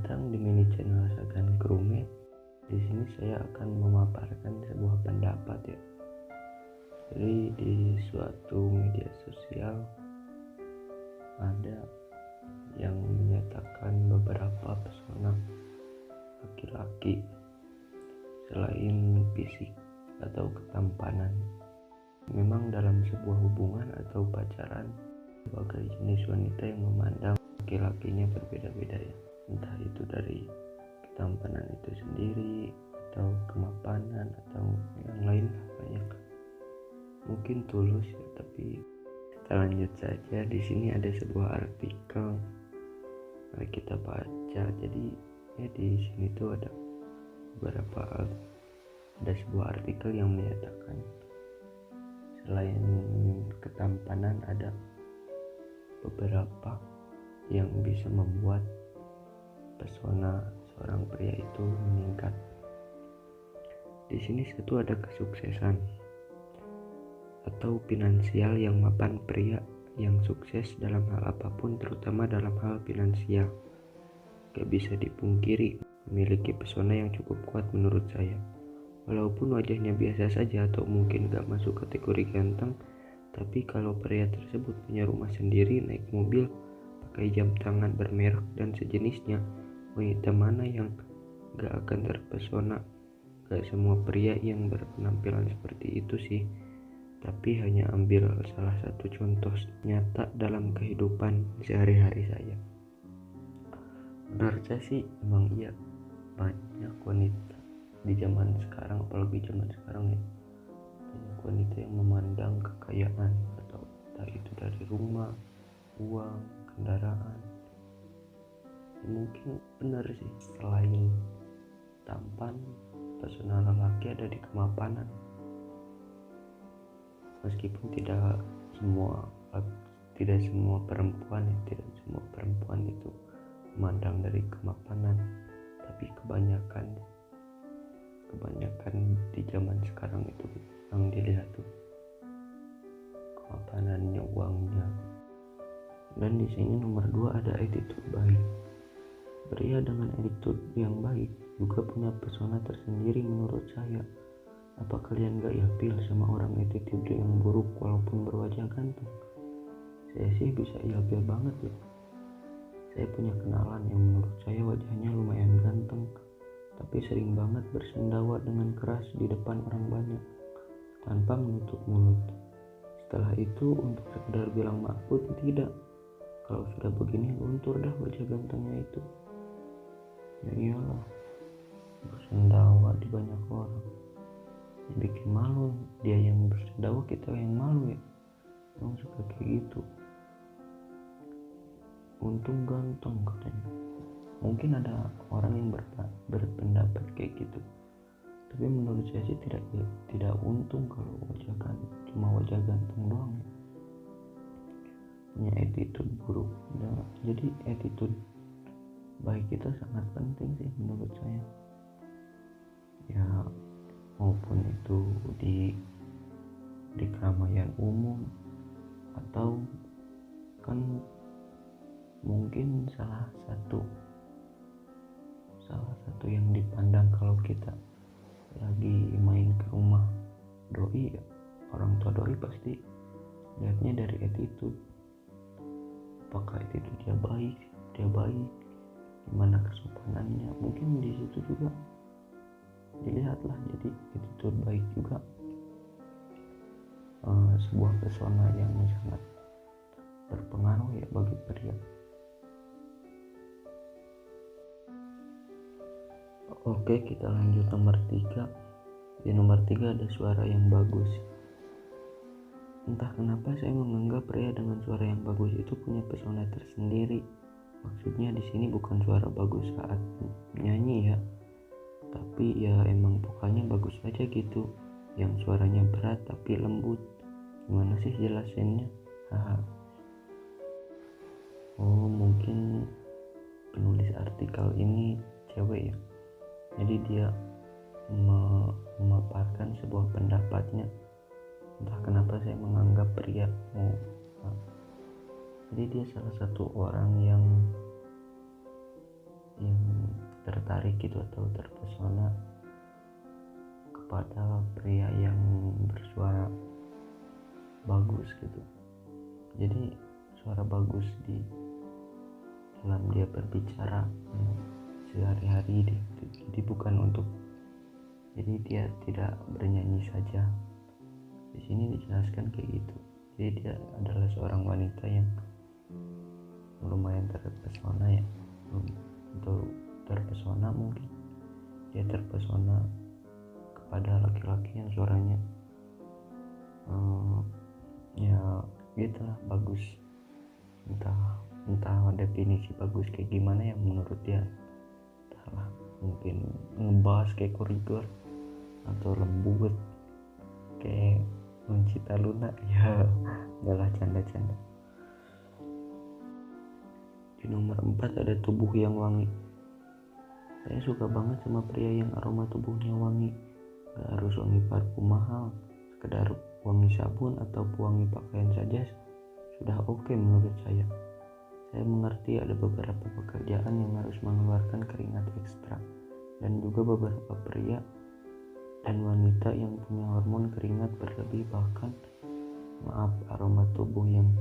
datang di mini channel Sagan Crewmate. Di sini saya akan memaparkan sebuah pendapat ya. Jadi di suatu media sosial ada yang menyatakan beberapa pesona laki-laki selain fisik atau ketampanan. Memang dalam sebuah hubungan atau pacaran, sebagai jenis wanita yang memandang laki-lakinya berbeda-beda ya. Entah itu dari ketampanan itu sendiri atau kemapanan atau yang lain banyak. Mungkin tulus ya, tapi kita lanjut saja. Di sini ada sebuah artikel, mari kita baca. Jadi ya di sini tuh ada sebuah artikel yang menyatakan selain ketampanan ada beberapa yang bisa membuat pesona seorang pria itu meningkat. Di sini satu ada kesuksesan atau finansial yang mapan. Pria yang sukses dalam hal apapun, terutama dalam hal finansial, gak bisa dipungkiri memiliki pesona yang cukup kuat menurut saya. Walaupun wajahnya biasa saja atau mungkin gak masuk kategori ganteng, tapi kalau pria tersebut punya rumah sendiri, naik mobil, pakai jam tangan bermerek dan sejenisnya, wanita mana yang gak akan terpesona? Gak semua pria yang berpenampilan seperti itu sih, tapi hanya ambil salah satu contoh nyata dalam kehidupan sehari-hari saya. Menurut saya sih emang iya, banyak wanita di zaman sekarang, apalagi zaman sekarang ya, banyak wanita yang memandang kekayaan atau entah itu dari rumah, uang, kendaraan. Mungkin benar sih, selain tampan, pesona lelaki ada di kemapanan. Meskipun tidak semua perempuan itu memandang dari kemapanan, tapi kebanyakan di zaman sekarang itu yang dilihat tuh kemapanannya, uangnya. Dan di sini nomor 2 ada attitude baik. Pria dengan attitude yang baik juga punya pesona tersendiri menurut saya. Apa kalian gak ilfil sama orang attitude yang buruk walaupun berwajah ganteng? Saya sih bisa ilfil banget ya. Saya punya kenalan yang menurut saya wajahnya lumayan ganteng, tapi sering banget bersendawa dengan keras di depan orang banyak tanpa menutup mulut. Setelah itu untuk sekedar bilang maaf pun tidak. Kalau sudah begini luntur dah wajah gantengnya itu. Ya iyalah, bersendawa di banyak orang, bikin malu. Dia yang bersendawa, kita yang malu ya. Emang suka kayak gitu. Untung ganteng katanya. Mungkin ada orang yang berpendapat kayak gitu, tapi menurut saya sih tidak untung kalau cuma wajah ganteng doang ya. Punya attitude buruk. Nah, jadi attitude baik itu sangat penting sih menurut saya ya, maupun itu di keramaian umum atau kan mungkin salah satu yang dipandang kalau kita lagi main ke rumah doi, orang tua doi pasti lihatnya dari attitude. Apakah attitude dia baik, gimana kesopanannya, mungkin di situ juga dilihatlah. Jadi attitude baik juga sebuah pesona yang sangat berpengaruh ya bagi pria. Oke, kita lanjut nomor 3. Di nomor 3 ada suara yang bagus. Entah kenapa saya menganggap pria dengan suara yang bagus itu punya pesona tersendiri. Maksudnya di sini bukan suara bagus saat nyanyi ya, tapi ya emang vokalnya bagus aja gitu, yang suaranya berat tapi lembut. Gimana sih jelasinnya? Oh, mungkin penulis artikel ini cewek ya, jadi dia memaparkan sebuah pendapatnya. Entah kenapa saya menganggap pria jadi dia salah satu orang yang tertarik gitu atau terpesona kepada pria yang bersuara bagus gitu. Jadi suara bagus di dalam dia berbicara sehari-hari deh. Jadi bukan untuk, jadi dia tidak bernyanyi saja. Di sini dijelaskan kayak gitu. Jadi dia adalah seorang wanita yang lumayan terpesona ya, untuk terpesona mungkin dia terpesona kepada laki-laki yang suaranya ya gitulah bagus. Entah definisi bagus kayak gimana ya menurut dia, entahlah, mungkin ngebas kayak koridor atau lembut kayak Nuncita Luna ya. Enggak lah, canda-canda. Di nomor 4 ada tubuh yang wangi. Saya suka banget sama pria yang aroma tubuhnya wangi. Gak harus wangi parfum mahal, sekedar wangi sabun atau pewangi pakaian saja sudah oke menurut saya. Saya mengerti ada beberapa pekerjaan yang harus mengeluarkan keringat ekstra, dan juga beberapa pria dan wanita yang punya hormon keringat berlebih, bahkan aroma tubuh yang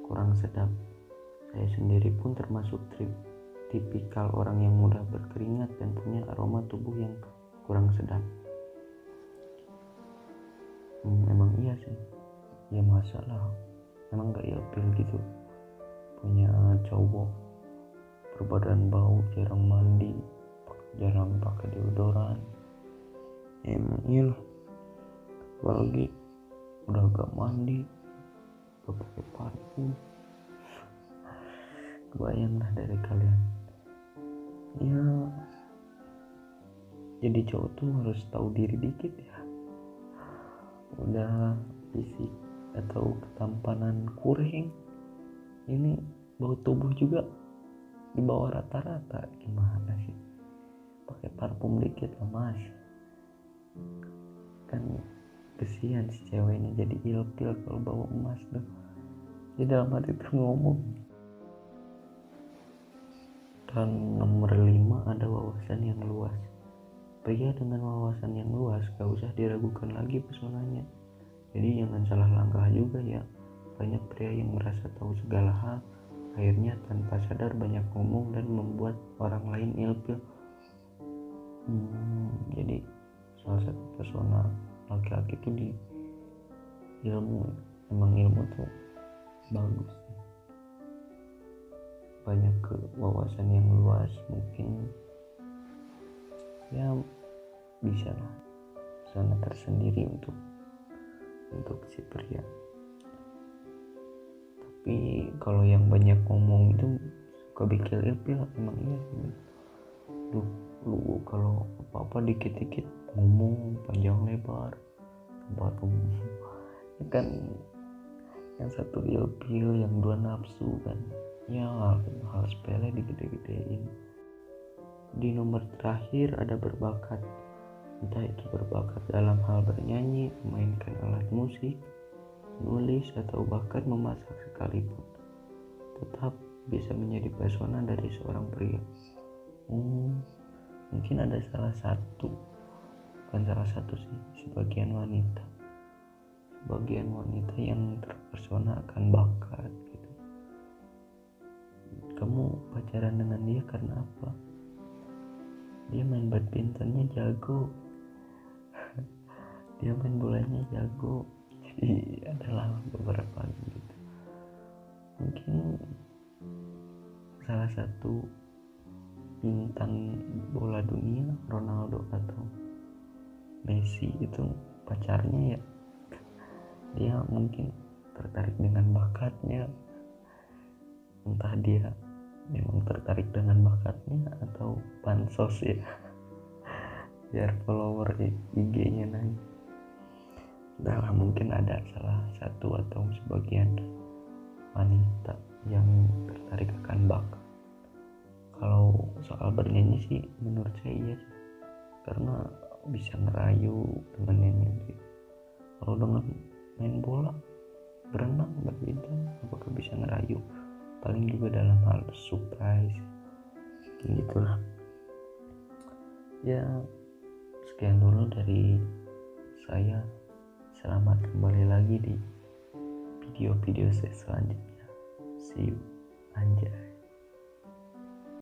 kurang sedap. Saya sendiri pun termasuk tipikal orang yang mudah berkeringat dan punya aroma tubuh yang kurang sedap. Emang iya sih, ya masalah, emang gak ilfil gitu punya cowok berbadan bau, jarang mandi, jarang pakai deodoran. Emang iya loh, apalagi udah gak mandi, gak pakai parfum. Kebayang lah dari kalian. Ya, jadi cowok tuh harus tahu diri dikit ya. Udah fisik atau ketampanan kurang, ini bau tubuh juga di bawah rata-rata, gimana sih? Pakai parfum dikit lah mas, kan kesian si ceweknya jadi ilfil kalau bawa emas tuh. Jadi dalam hati tuh ngomong. Dan nomor 5 ada wawasan yang luas. Pria dengan wawasan yang luas gak usah diragukan lagi pesonanya. Jadi jangan salah langkah juga ya. Banyak pria yang merasa tahu segala hal, akhirnya tanpa sadar banyak ngomong dan membuat orang lain ilfil. Jadi salah satu pesona laki-laki itu di ilmu. Emang ilmu tuh bagus, banyak wawasan yang luas, mungkin ya bisa lah zona tersendiri untuk si pria. Tapi kalau yang banyak ngomong itu suka bikin ilfil, emang iya sih. Lu kalau apa-apa dikit-dikit ngomong panjang lebar, tempat umum ya kan, yang satu ilfil, yang dua nafsu kan ya, hal sepele digede-gedein. Di nomor terakhir ada berbakat. Entah itu berbakat dalam hal bernyanyi, memainkan alat musik, menulis, atau bahkan memasak sekalipun, tetap bisa menjadi pesona dari seorang pria. Mungkin ada bukan salah satu sih, sebagian wanita yang terpesona akan bakat gitu. Kamu pacaran dengan dia karena apa? Dia main badmintonnya jago, dia main bolanya jago. Jadi adalah beberapa gitu. Mungkin salah satu bintang bola dunia, Ronaldo atau Messi itu pacarnya ya, dia mungkin tertarik dengan bakatnya. Entah dia memang tertarik dengan bakatnya atau pansos ya, biar follower IG-nya naik. Entahlah, mungkin ada salah satu atau sebagian wanita yang tertarik akan bakat. Kalau soal bernyanyi sih menurut saya iya sih, karena bisa ngerayu dengan nyanyi. Kalau dengan main bola, berenang, badminton, apakah bisa ngerayu? Paling juga dalam hal surprise gitulah. Ya, sekian dulu dari saya. Selamat kembali lagi di video-video saya selanjutnya. See you. Anjay.